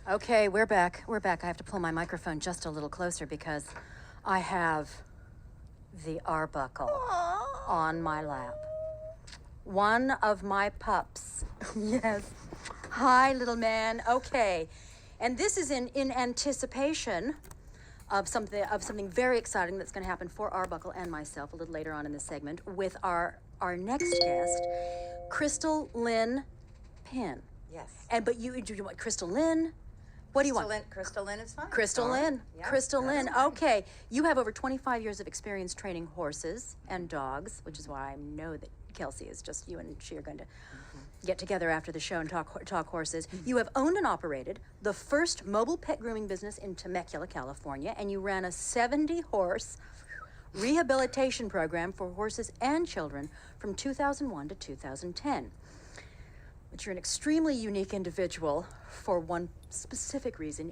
Okay, we're back. We're back. I have to pull my microphone just a little closer because I have the Arbuckle on my lap. One of my pups. Yes. Hi, little man. Okay. And this is in anticipation of something very exciting that's going to happen for Arbuckle and myself a little later on in this segment with our next guest, Chrystal Lynn Pinn. Yes. But you want Chrystal Lynn? What do you want? Chrystal Lynn is fine. Chrystal Lynn. Yeah, Chrystal Lynn. fine. Okay. You have over 25 years of experience training horses and dogs, which is why I know that Kelsey is just, you and she are going to get together after the show and talk horses. You have owned and operated the first mobile pet grooming business in Temecula, California, and you ran a 70-horse rehabilitation program for horses and children from 2001 to 2010. But you're an extremely unique individual for one specific reason.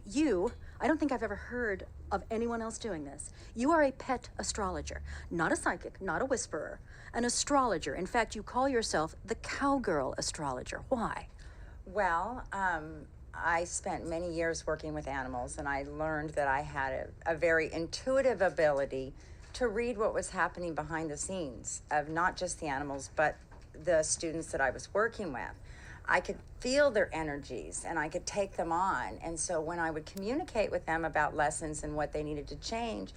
I don't think I've ever heard of anyone else doing this. You are a pet astrologer, not a psychic, not a whisperer, an astrologer. In fact, you call yourself the cowgirl astrologer. Why? Well, I spent many years working with animals, and I learned that I had a very intuitive ability to read what was happening behind the scenes of not just the animals, but the students that I was working with. I could feel their energies and I could take them on. And so when I would communicate with them about lessons and what they needed to change,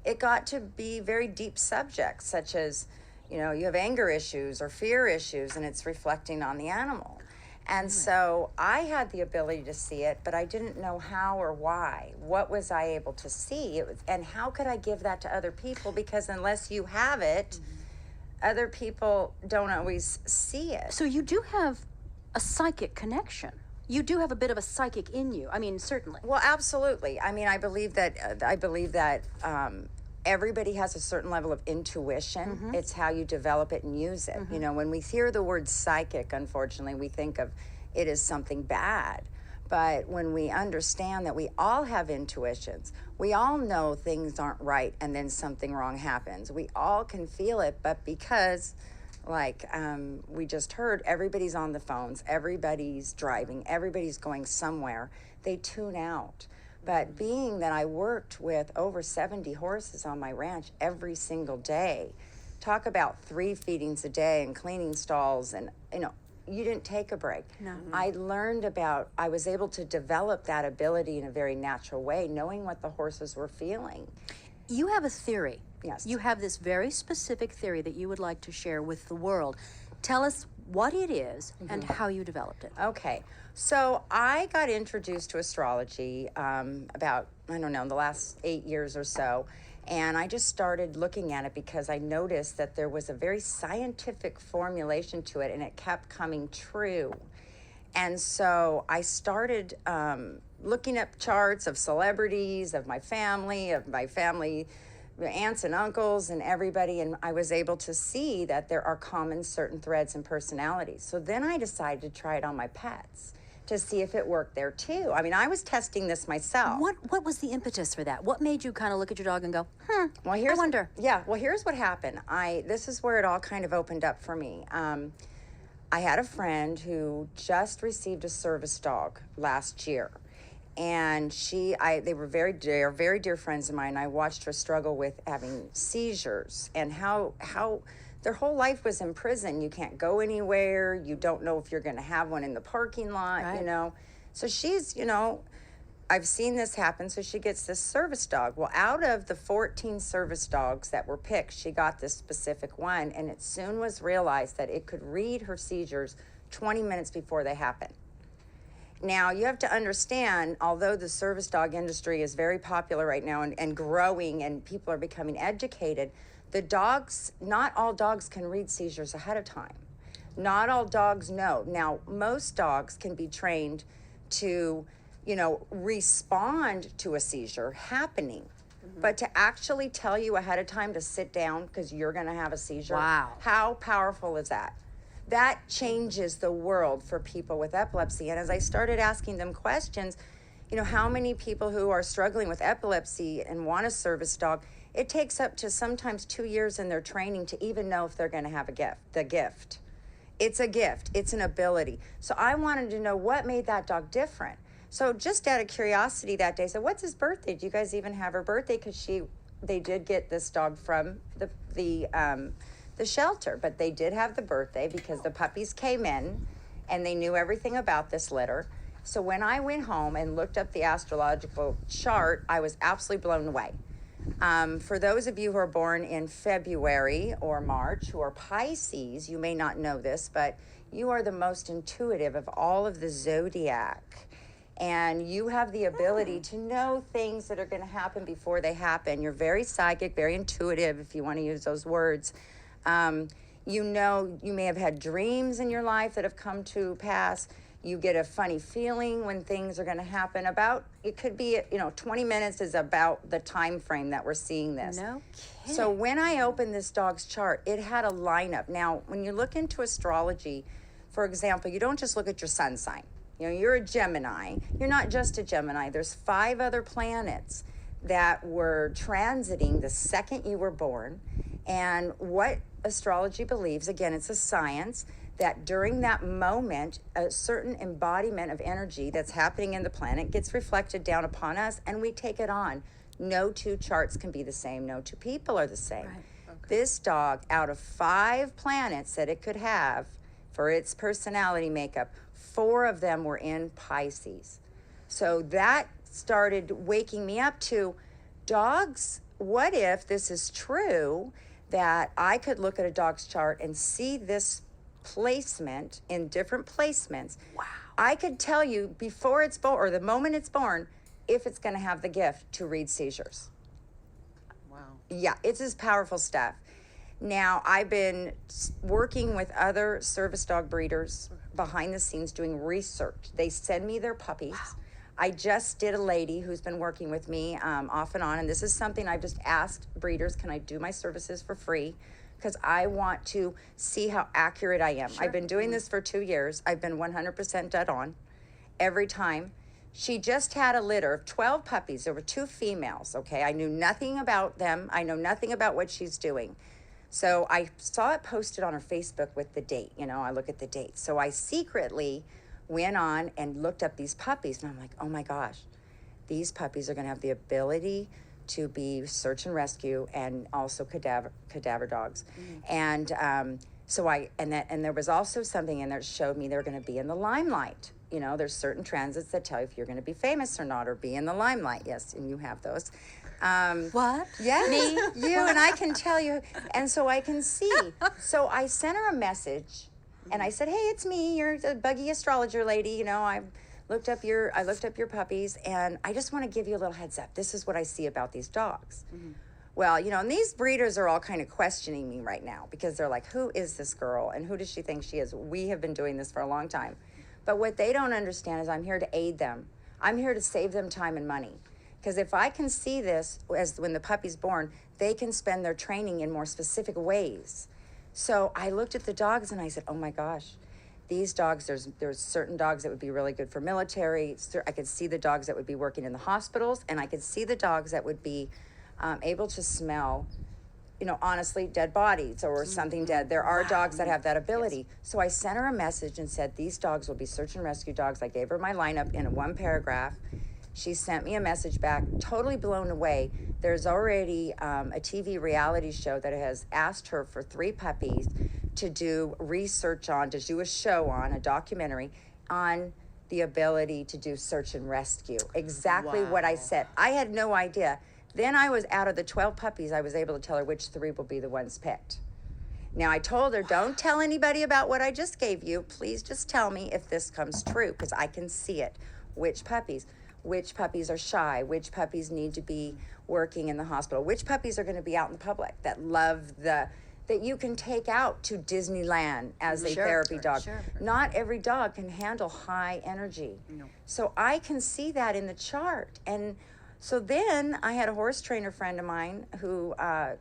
it got to be very deep subjects, such as, you have anger issues or fear issues, and it's reflecting on the animal. And so I had the ability to see it, but I didn't know how or why. What was I able to see? And how could I give that to other people? Because unless you have it, other people don't always see it. So you do have a psychic connection. You do have a bit of a psychic in you. I mean, certainly. Well, absolutely. I mean, I believe that everybody has a certain level of intuition. It's how you develop it and use it. When we hear the word psychic, unfortunately, we think of it as something bad. But when we understand that we all have intuitions, we all know things aren't right and then something wrong happens. We all can feel it, but because we just heard, everybody's on the phones, everybody's driving, everybody's going somewhere, they tune out. But being that I worked with over 70 horses on my ranch every single day, talk about 3 feedings a day and cleaning stalls, and you didn't take a break. No. I was able to develop that ability in a very natural way, knowing what the horses were feeling. You have a theory. Yes. You have this very specific theory that you would like to share with the world. Tell us what it is and how you developed it. Okay. So I got introduced to astrology about, the last 8 years or so. And I just started looking at it because I noticed that there was a very scientific formulation to it, and it kept coming true. And so I started looking up charts of celebrities, of my family, aunts and uncles and everybody, and I was able to see that there are common certain threads and personalities. So then I decided to try it on my pets to see if it worked there too. I mean, I was testing this myself. What was the impetus for that? What made you kind of look at your dog and go, Well, I wonder. Yeah, well, here's what happened. This is where it all kind of opened up for me. I had a friend who just received a service dog last year. And they were very dear friends of mine. I watched her struggle with having seizures and how their whole life was in prison. You can't go anywhere. You don't know if you're going to have one in the parking lot, Right. So she's, I've seen this happen. So she gets this service dog. Well, out of the 14 service dogs that were picked, she got this specific one. And it soon was realized that it could read her seizures 20 minutes before they happen. Now, you have to understand, although the service dog industry is very popular right now and growing and people are becoming educated, not all dogs can read seizures ahead of time. Not all dogs know. Now, most dogs can be trained to, respond to a seizure happening. But to actually tell you ahead of time to sit down because you're going to have a seizure, wow. How powerful is that? That changes the world for people with epilepsy. And as I started asking them questions, how many people who are struggling with epilepsy and want a service dog, it takes up to sometimes 2 years in their training to even know if they're going to have the gift. It's a gift. It's an ability. So I wanted to know what made that dog different. So just out of curiosity that day, I said, what's his birthday? Do you guys even have her birthday? Because they did get this dog from the shelter, but they did have the birthday because the puppies came in and they knew everything about this litter. So when I went home and looked up the astrological chart, I was absolutely blown away. For those of you who are born in February or March, who are Pisces, you may not know this, but you are the most intuitive of all of the zodiac. And you have the ability to know things that are going to happen before they happen. You're very psychic, very intuitive, if you want to use those words. You know, you may have had dreams in your life that have come to pass. You get a funny feeling when things are going to happen. It could be, 20 minutes is about the time frame that we're seeing this. No kidding. So when I opened this dog's chart, it had a lineup. Now, when you look into astrology, for example, you don't just look at your sun sign. You're a Gemini. You're not just a Gemini. There's 5 other planets that were transiting the second you were born. And what astrology believes, again, it's a science, that during that moment, a certain embodiment of energy that's happening in the planet gets reflected down upon us, and we take it on. No 2 charts can be the same. No 2 people are the same. Right. Okay. This dog, out of 5 planets that it could have for its personality makeup, 4 of them were in Pisces. So that started waking me up to dogs. What if this is true, that I could look at a dog's chart and see this placement in different placements? Wow. I could tell you before it's born, or the moment it's born, if it's going to have the gift to read seizures. Wow. Yeah, it's just powerful stuff. Now, I've been working with other service dog breeders behind the scenes doing research. They send me their puppies. Wow. I just did a lady who's been working with me off and on, and this is something I've just asked breeders, can I do my services for free? Because I want to see how accurate I am. Sure. I've been doing this for 2 years. I've been 100% dead on every time. She just had a litter of 12 puppies. There were 2 females, okay? I knew nothing about them. I know nothing about what she's doing. So I saw it posted on her Facebook with the date. I look at the date. So I secretly went on and looked up these puppies, and I'm like, oh my gosh, these puppies are going to have the ability to be search and rescue and also cadaver dogs. And and there was also something in there that showed me they're going to be in the limelight. There's certain transits that tell you if you're going to be famous or not, or be in the limelight. Yes, and you have those. What? Yeah, me, you, and I can tell you, and so I can see. So I sent her a message, and I said, "Hey, it's me. You're the buggy astrologer lady. I looked up your puppies, and I just want to give you a little heads up. This is what I see about these dogs." Mm-hmm. Well, and these breeders are all kind of questioning me right now because they're like, "Who is this girl, and who does she think she is?" We have been doing this for a long time, but what they don't understand is I'm here to aid them. I'm here to save them time and money. Because if I can see this as when the puppy's born, they can spend their training in more specific ways. So I looked at the dogs and I said, oh my gosh, these dogs, there's certain dogs that would be really good for military. I could see the dogs that would be working in the hospitals, and I could see the dogs that would be able to smell, honestly, dead bodies or something dead. There are dogs that have that ability. Yes. So I sent her a message and said, these dogs will be search and rescue dogs. I gave her my lineup in 1 paragraph. She sent me a message back, totally blown away. There's already a TV reality show that has asked her for 3 puppies to do research on, to do a show on, a documentary on the ability to do search and rescue. Exactly what I said. I had no idea. Then I was, out of the 12 puppies, I was able to tell her which 3 will be the ones picked. Now, I told her, don't tell anybody about what I just gave you. Please just tell me if this comes true, because I can see it. Which puppies are shy, which puppies need to be working in the hospital, which puppies are going to be out in the public that love that you can take out to Disneyland as a therapy dog. Sure. Not every dog can handle high energy. No. So I can see that in the chart. And so then I had a horse trainer friend of mine who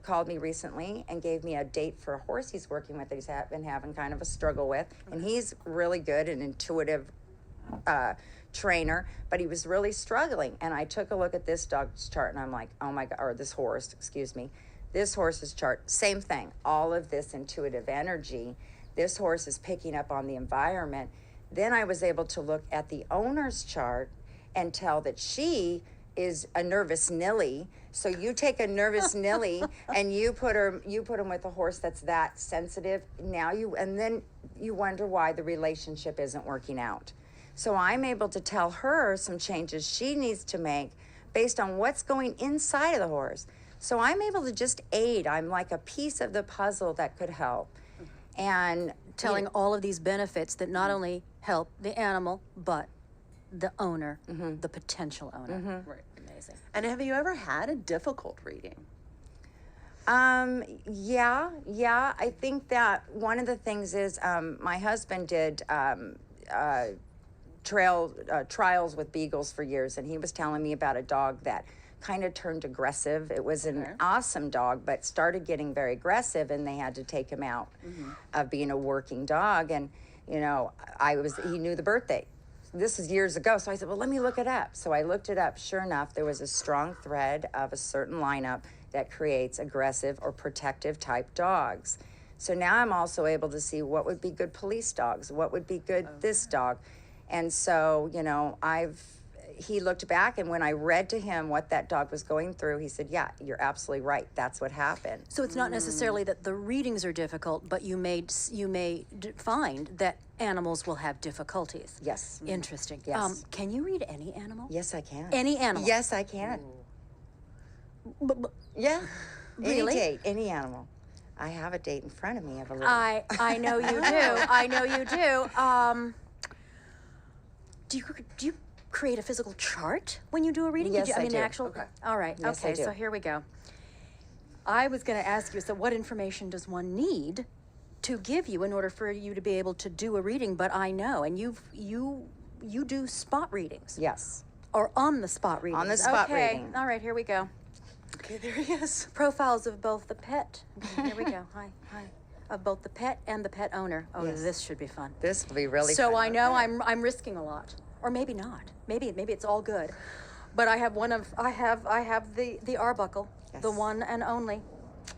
called me recently and gave me a date for a horse he's working with that he's been having kind of a struggle with. And he's really good and intuitive trainer, but he was really struggling. And I took a look at this dog's chart and I'm like, oh my God, or this horse's chart, same thing. All of this intuitive energy, this horse is picking up on the environment. Then I was able to look at the owner's chart and tell that she is a nervous Nilly. So you take a nervous Nilly and you put him with a horse that's that sensitive. And then you wonder why the relationship isn't working out. So I'm able to tell her some changes she needs to make based on what's going inside of the horse. So I'm able to just aid. I'm like a piece of the puzzle that could help. And telling all of these benefits that not only help the animal, but the owner, the potential owner. Right. Amazing. And have you ever had a difficult reading? Yeah. I think that one of the things is my husband did trials with beagles for years, and he was telling me about a dog that kind of turned aggressive. It was an awesome dog, but started getting very aggressive, and they had to take him out of being a working dog. And you know, he knew the birthday. This is years ago, so I said, well, let me look it up. So I looked it up. Sure enough, there was a strong thread of a certain lineup that creates aggressive or protective type dogs. So now I'm also able to see what would be good police dogs, what would be good this dog. And so, you know, he looked back, and when I read to him what that dog was going through, he said, yeah, you're absolutely right. That's what happened. So it's not necessarily that the readings are difficult, but you may find that animals will have difficulties. Yes. Interesting. Yes. Can you read any animal? Yes, I can. Any animal? Yes, I can. Yeah. Really? Any date, any animal. I have a date in front of me of a little. I know you do. I know you do. Do you create a physical chart when you do a reading? Yes, I do. Actual. Okay. All right. Yes, okay. I do. So here we go. I was going to ask you. So, what information does one need to give you in order for you to be able to do a reading? But I know, and you do spot readings. Yes. Or on the spot readings. On the spot okay. reading. All right. Here we go. Okay, there he is. Profiles of both the pet. Okay, here we go. Hi. Of both the pet and the pet owner. Oh, Yes. this should be fun. This will be really So fun. I know I'm risking a lot, or maybe not. Maybe it's all good, but I have the Arbuckle, the Yes. one and only.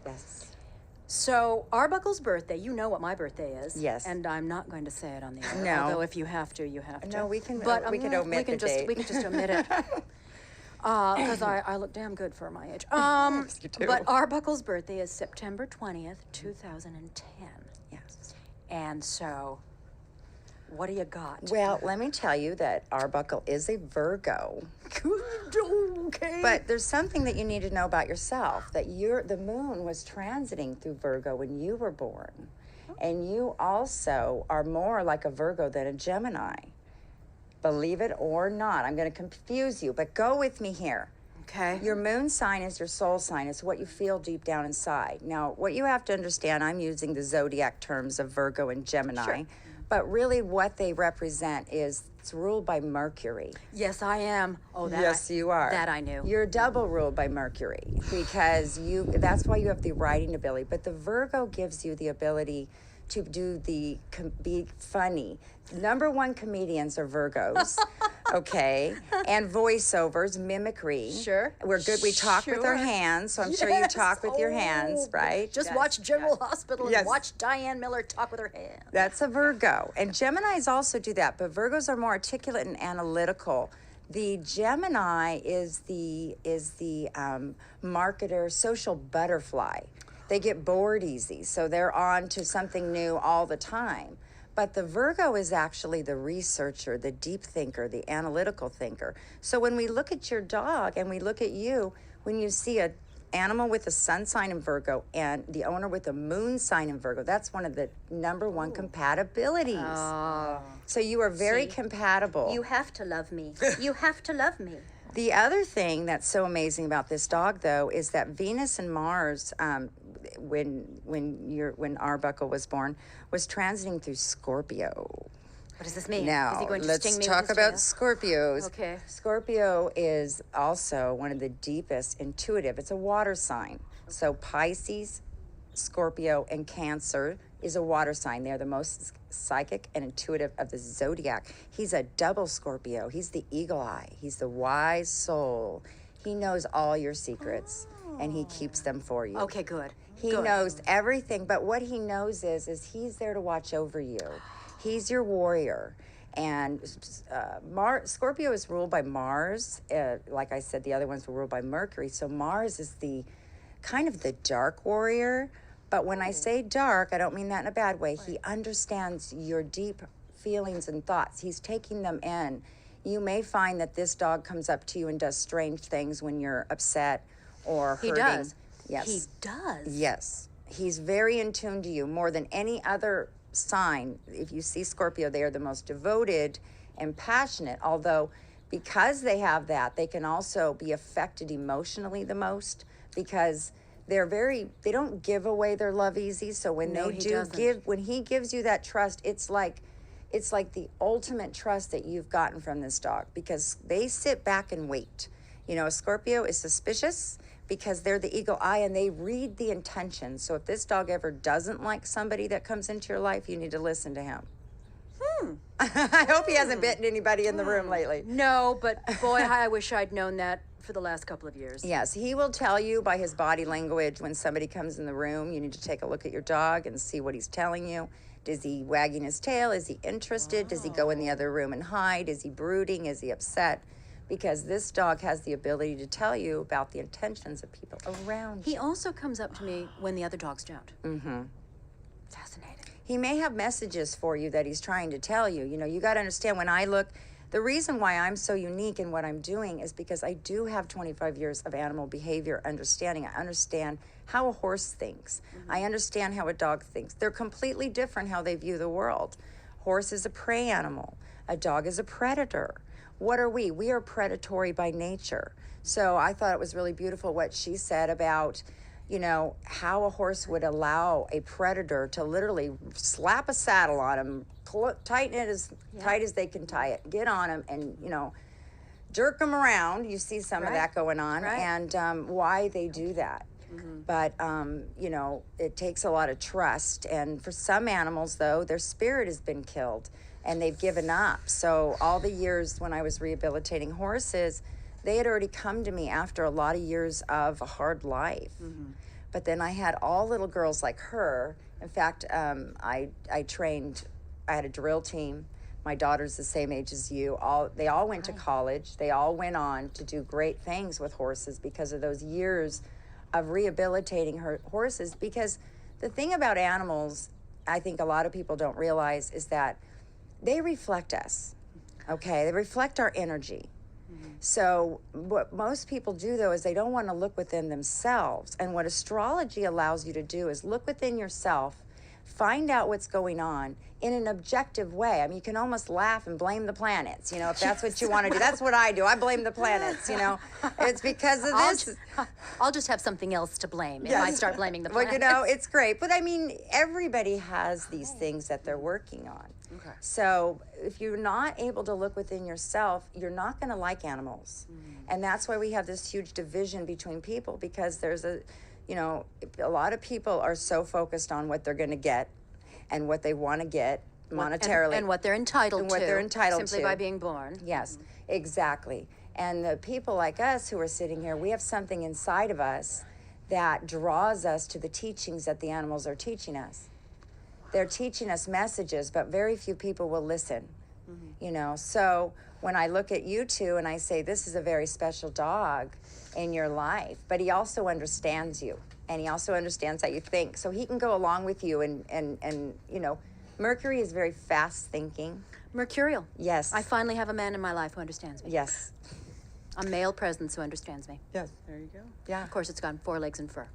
Yes. So Arbuckle's birthday. You know what my birthday is. Yes. And I'm not going to say it on the air. No. Although if you have to, you have to. No, we can. But we can omit the date. We can just omit it. Because I look damn good for my age. You do. But Arbuckle's birthday is September 20th, 2010. Yes. And so, what do you got? Well, let me tell you that Arbuckle is a Virgo. Okay. But there's something that you need to know about yourself, that the moon was transiting through Virgo when you were born. And you also are more like a Virgo than a Gemini. Believe it or not. I'm going to confuse you, but go with me here. Okay. Your moon sign is your soul sign. It's what you feel deep down inside. Now, what you have to understand, I'm using the zodiac terms of Virgo and Gemini. Sure. But really what they represent is it's ruled by Mercury. Yes, I am. Oh, that Yes, you are. That I knew. You're double ruled by Mercury because that's why you have the writing ability. But the Virgo gives you the ability to be funny. Number one comedians are Virgos, okay? And voiceovers, mimicry. Sure. We're good. We talk with our Sure. hands, so I'm sure you Yes. talk with your hands, Oh, right? Just watch General Hospital and Yes. watch Diane Miller talk with her hands. That's a Virgo. And Geminis also do that, but Virgos are more articulate and analytical. The Gemini is the marketer, social butterfly. They get bored easy, so they're on to something new all the time. But the Virgo is actually the researcher, the deep thinker, the analytical thinker. So when we look at your dog and we look at you, when you see an animal with a sun sign in Virgo and the owner with a moon sign in Virgo, that's one of the number one compatibilities. So you are very compatible. You have to love me. You have to love me. The other thing that's so amazing about this dog, though, is that Venus and Mars, when Arbuckle was born, was transiting through Scorpio. What does this mean? Now, Is he going to let's sting me talk with his about tail? Scorpios. Okay. Scorpio is also one of the deepest intuitive. It's a water sign. So Pisces, Scorpio, and Cancer is a water sign. They're the most psychic and intuitive of the zodiac. He's a double Scorpio. He's the eagle eye. He's the wise soul. He knows all your secrets, and he keeps them for you. Okay, good. He Good. knows everything, but what he knows is he's there to watch over you. He's your warrior. And Scorpio is ruled by Mars. Like I said, the other ones were ruled by Mercury. So Mars is the kind of the dark warrior. But when I say dark, I don't mean that in a bad way. He understands your deep feelings and thoughts. He's taking them in. You may find that this dog comes up to you and does strange things when you're upset or hurting. He does. Yes. He does. Yes. He's very in tune to you more than any other sign. If you see Scorpio, they are the most devoted and passionate, although because they have that, they can also be affected emotionally the most because they don't give away their love easy. So when No, they he do doesn't. when he gives you that trust, it's like the ultimate trust that you've gotten from this dog because they sit back and wait. You know, a Scorpio is suspicious because they're the eagle eye and they read the intention. So if this dog ever doesn't like somebody that comes into your life, you need to listen to him. I hope he hasn't bitten anybody in the room lately. No, but boy, I wish I'd known that for the last couple of years. Yes, he will tell you by his body language when somebody comes in the room. You need to take a look at your dog and see what he's telling you. Is he wagging his tail? Is he interested? Does he go in the other room and hide? Is he brooding? Is he upset? Because this dog has the ability to tell you about the intentions of people around He you. also comes up to me when the other dogs don't. Mm-hmm. Fascinating. He may have messages for you that he's trying to tell you. You know, you got to understand when I look, the reason why I'm so unique in what I'm doing is because I do have 25 years of animal behavior understanding. I understand how a horse thinks. I understand how a dog thinks. They're completely different how they view the world. Horse is a prey animal. A dog is a predator. What are we? We are predatory by nature. So I thought it was really beautiful what she said about, you know, how a horse would allow a predator to literally slap a saddle on him, tighten it as tight as they can tie it, get on him and, you know, jerk them around. You see some of that going on and why they do that. But, you know, it takes a lot of trust. And for some animals, though, their spirit has been killed and they've given up. So all the years when I was rehabilitating horses, they had already come to me after a lot of years of a hard life. But then I had all little girls like her. In fact, I trained, I had a drill team. My daughter's the same age as you. They all went to college. They all went on to do great things with horses because of those years of rehabilitating horses. Because the thing about animals, I think a lot of people don't realize, is that they reflect us, okay? They reflect our energy. So what most people do, though, is they don't want to look within themselves. And what astrology allows you to do is look within yourself, find out what's going on in an objective way. I mean, you can almost laugh and blame the planets, you know, if that's what you want to do. That's what I do. I blame the planets, you know. It's because of this. I'll just have something else to blame if I start blaming the planet. Well, you know, it's great. But I mean, everybody has these things that they're working on. Okay. So if you're not able to look within yourself, you're not going to like animals. And that's why we have this huge division between people, because there's a lot of people are so focused on what they're going to get and what they want to get monetarily. And what they're entitled And what to. they're entitled simply to. by being born. Yes, exactly. And the people like us who are sitting here, we have something inside of us that draws us to the teachings that the animals are teaching us. They're teaching us messages, but very few people will listen, you know. So when I look at you two and I say, this is a very special dog in your life, but he also understands you and he also understands how you think. So he can go along with you and you know, Mercury is very fast thinking. Mercurial. Yes. I finally have a man in my life who understands me. Yes. A male presence who understands me. Yes. There you go. Yeah. Of course, it's got 4 legs and fur.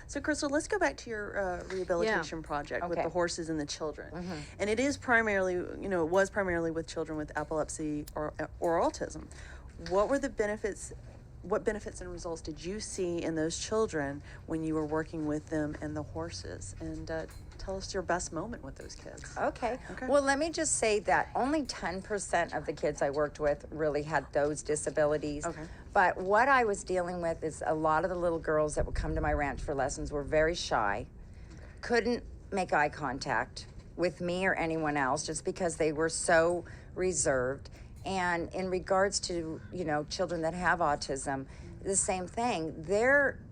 So, Chrystal, let's go back to your rehabilitation project with Okay. the horses and the children. And it is primarily, you know, it was primarily with children with epilepsy or autism. What were the benefits? What benefits and results did you see in those children when you were working with them and the horses? And tell us your best moment with those kids. Okay. Okay. Well, let me just say that only 10% of the kids I worked with really had those disabilities. Okay. But what I was dealing with is a lot of the little girls that would come to my ranch for lessons were very shy, couldn't make eye contact with me or anyone else just because they were so reserved. And in regards to, you know, children that have autism, the same thing.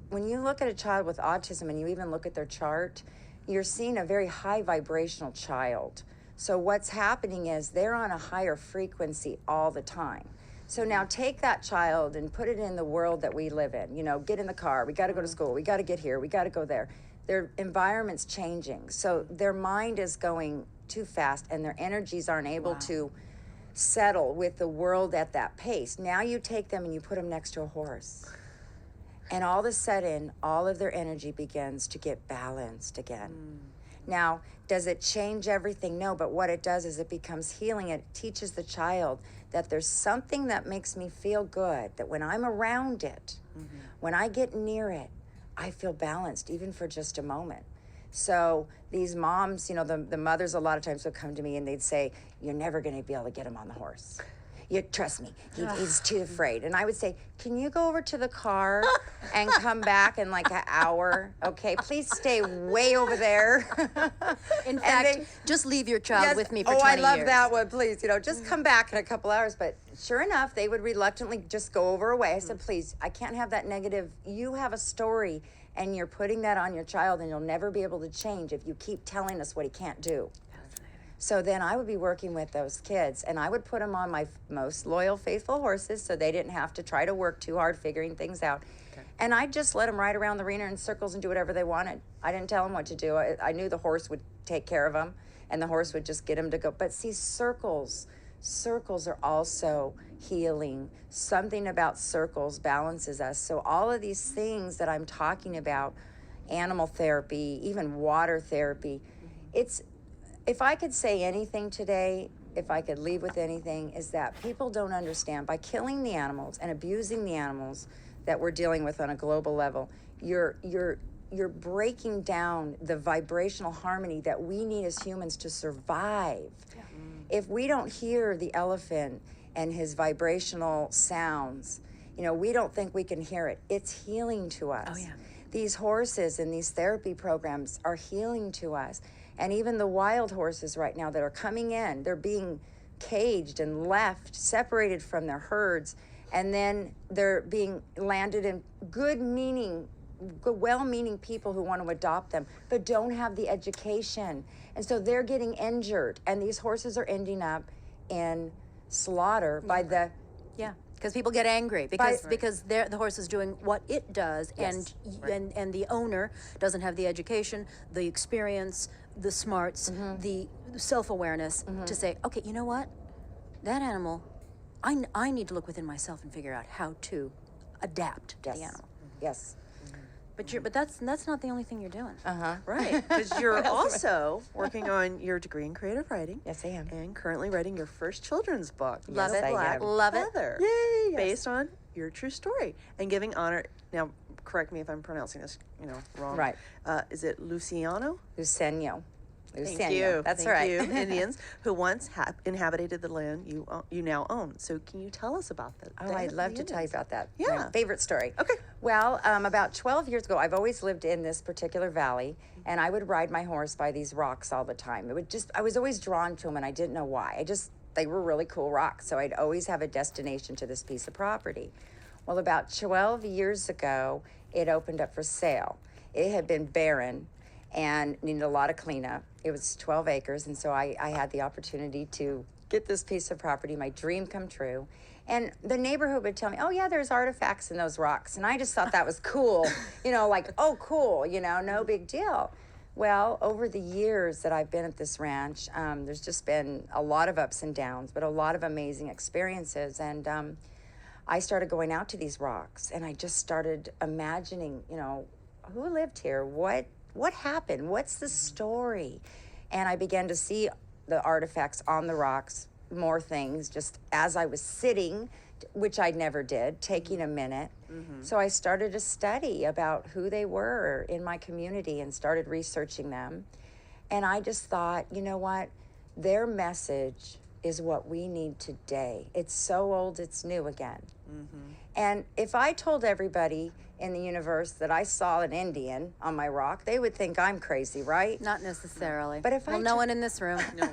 When you look at a child with autism and you even look at their chart, you're seeing a very high vibrational child. So what's happening is they're on a higher frequency all the time. So now take that child and put it in the world that we live in. You know, get in the car, we got to go to school, we got to get here, we got to go there. Their environment's changing. So their mind is going too fast and their energies aren't able to settle with the world at that pace. Now you take them and you put them next to a horse. And all of a sudden, all of their energy begins to get balanced again. Now, does it change everything? No, but what it does is it becomes healing. It teaches the child that there's something that makes me feel good, that when I'm around it, when I get near it, I feel balanced, even for just a moment. So these moms, you know, the mothers a lot of times would come to me and they'd say, you're never going to be able to get him on the horse. You trust me, he's too afraid. And I would say, can you go over to the car and come back in like an hour? Okay, please stay way over there. In fact, just leave your child with me for 20 years. Oh, I love that one, please. You know, just come back in a couple hours. But sure enough, they would reluctantly just go over away. I said, please, I can't have that negative. You have a story and you're putting that on your child and you'll never be able to change if you keep telling us what he can't do. So then I would be working with those kids and I would put them on my most loyal, faithful horses so they didn't have to try to work too hard figuring things out. Okay. And I'd just let them ride around the arena in circles and do whatever they wanted. I didn't tell them what to do. I knew the horse would take care of them and the horse would just get them to go. But see, circles are also healing. Something about circles balances us. So all of these things that I'm talking about, animal therapy, even water therapy, it's, if I could say anything today, if I could leave with anything, is that people don't understand by killing the animals and abusing the animals that we're dealing with on a global level, you're breaking down the vibrational harmony that we need as humans to survive. Yeah. If we don't hear the elephant and his vibrational sounds, you know, we don't think we can hear it. It's healing to us. Oh, yeah. These horses and these therapy programs are healing to us. And even the wild horses right now that are coming in, they're being caged and left, separated from their herds, and then they're being landed in well-meaning people who want to adopt them, but don't have the education. And so they're getting injured, and these horses are ending up in slaughter by the... Yeah. Because people get angry because the horse is doing what it does, Yes. and the owner doesn't have the education, the experience, the smarts, the self-awareness to say, okay, you know what, that animal, I need to look within myself and figure out how to adapt to the animal. Yes. But that's not the only thing you're doing. Right, because you're also working on your degree in creative writing. Yes, I am. And currently writing your first children's book. Love Yes, it. I Black am. Love it. Feather, Yay, yes. based on your true story and giving honor. Now, correct me if I'm pronouncing this, wrong. Right. Is it Luciano? Lucenio. Thank you. That's Thank right. you, Indians who once inhabited the land you now own. So can you tell us about that? Oh, I'd love to tell you about that. Yeah. My favorite story. Okay. Well, about 12 years ago, I've always lived in this particular valley, and I would ride my horse by these rocks all the time. I was always drawn to them, and I didn't know why. They were really cool rocks, so I'd always have a destination to this piece of property. Well, about 12 years ago, it opened up for sale. It had been barren and needed a lot of cleanup. It was 12 acres, and so I had the opportunity to get this piece of property, my dream come true. And the neighborhood would tell me, oh yeah, there's artifacts in those rocks. And I just thought that was cool, like, oh cool, no big deal. Well, over the years that I've been at this ranch, there's just been a lot of ups and downs, but a lot of amazing experiences. And I started going out to these rocks, and I just started imagining, who lived here? What happened? What's the story? And I began to see the artifacts on the rocks, more things, just as I was sitting, which I never did, taking a minute. So I started to study about who they were in my community and started researching them. And I just thought, you know what? Their message is what we need today. It's so old, it's new again. And if I told everybody in the universe that I saw an Indian on my rock, they would think I'm crazy, right? Not necessarily. But if no one in this room. No.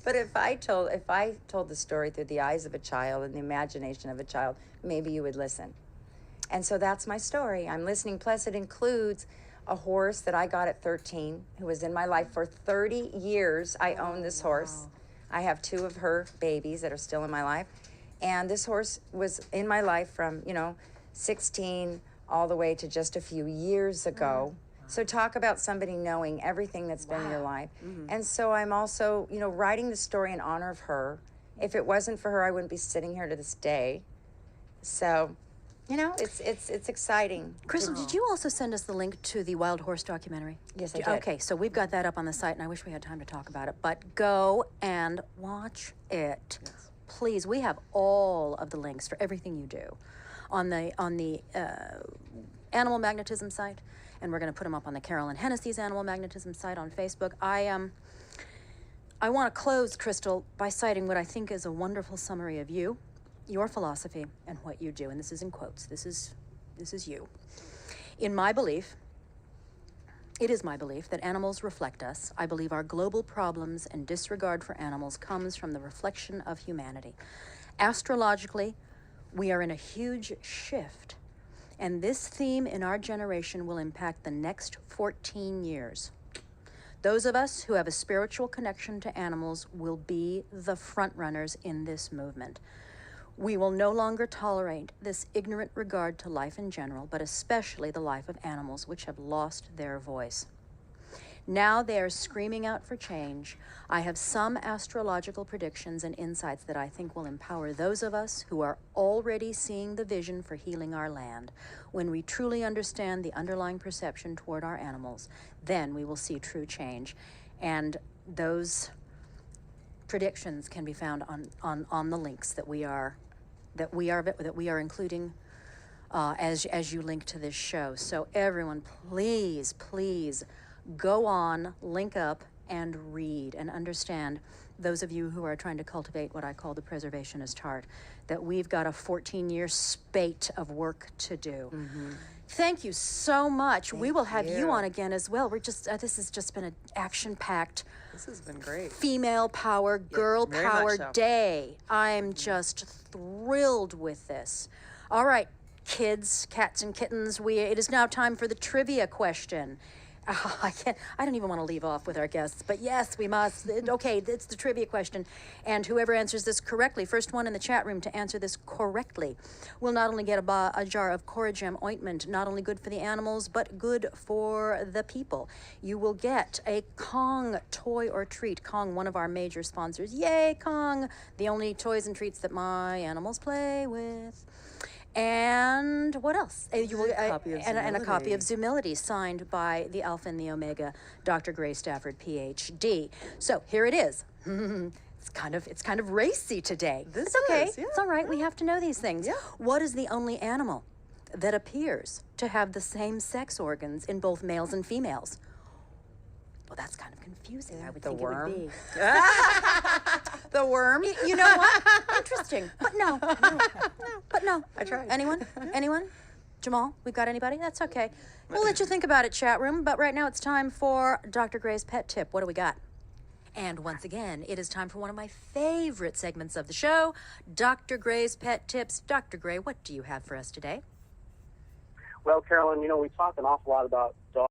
But if I told the story through the eyes of a child and the imagination of a child, maybe you would listen. And so that's my story. I'm listening. Plus, it includes a horse that I got at 13, who was in my life for 30 years. I own this horse. I have 2 of her babies that are still in my life. And this horse was in my life from, 16 all the way to just a few years ago. So talk about somebody knowing everything that's been in your life. And so I'm also, writing the story in honor of her. If it wasn't for her, I wouldn't be sitting here to this day. So, it's exciting. Chrystal, did you also send us the link to the Wild Horse documentary? Yes, I did. Okay, so we've got that up on the site, and I wish we had time to talk about it, but go and watch it. Yes. Please, we have all of the links for everything you do on the Animal Magnetism site, and we're going to put them up on the Carolyn Hennessy's Animal Magnetism site on Facebook. I want to close, Chrystal, by citing what I think is a wonderful summary of you, your philosophy, and what you do. And this is in quotes. This is you. In my belief, it is my belief that animals reflect us. I believe our global problems and disregard for animals comes from the reflection of humanity. Astrologically, we are in a huge shift, and this theme in our generation will impact the next 14 years. Those of us who have a spiritual connection to animals will be the front runners in this movement. We will no longer tolerate this ignorant regard to life in general, but especially the life of animals which have lost their voice. Now they are screaming out for change. I have some astrological predictions and insights that I think will empower those of us who are already seeing the vision for healing our land. When we truly understand the underlying perception toward our animals, then we will see true change. And those predictions can be found on the links that we are including as you link to this show. So everyone, please go on, link up, and read and understand, those of you who are trying to cultivate what I call the preservationist heart, that we've got a 14-year spate of work to do. Thank you so much. We will have you on again as well. We're just this has just been an action-packed, This has been great. female power, girl very power much so. day. I'm just thrilled with this. All right, kids, cats, and kittens, it is now time for the trivia question. I don't even want to leave off with our guests, but yes, we must. Okay, it's the trivia question. And whoever answers this correctly, first one in the chat room to answer this correctly, will not only get a jar of Coragem ointment, not only good for the animals, but good for the people. You will get a Kong toy or treat. Kong, one of our major sponsors. Yay, Kong! The only toys and treats that my animals play with. And what else? You will, and a copy of Zumility, signed by the Alpha and the Omega, Dr. Gray Stafford, PhD. So here it is. It's kind of racy today. This it's okay. is, yeah. It's all right. We have to know these things. Yeah. What is the only animal that appears to have the same sex organs in both males and females? Well, that's kind of confusing. I would think worm? it would be. The worm. You know what? Interesting. But no. But no. I tried. Anyone? Anyone? Jamal, we've got anybody? That's okay. We'll let you think about it, chat room. But right now it's time for Dr. Gray's Pet Tip. What do we got? And once again, it is time for one of my favorite segments of the show, Dr. Gray's Pet Tips. Dr. Gray, what do you have for us today? Well, Carolyn, we talk an awful lot about dogs.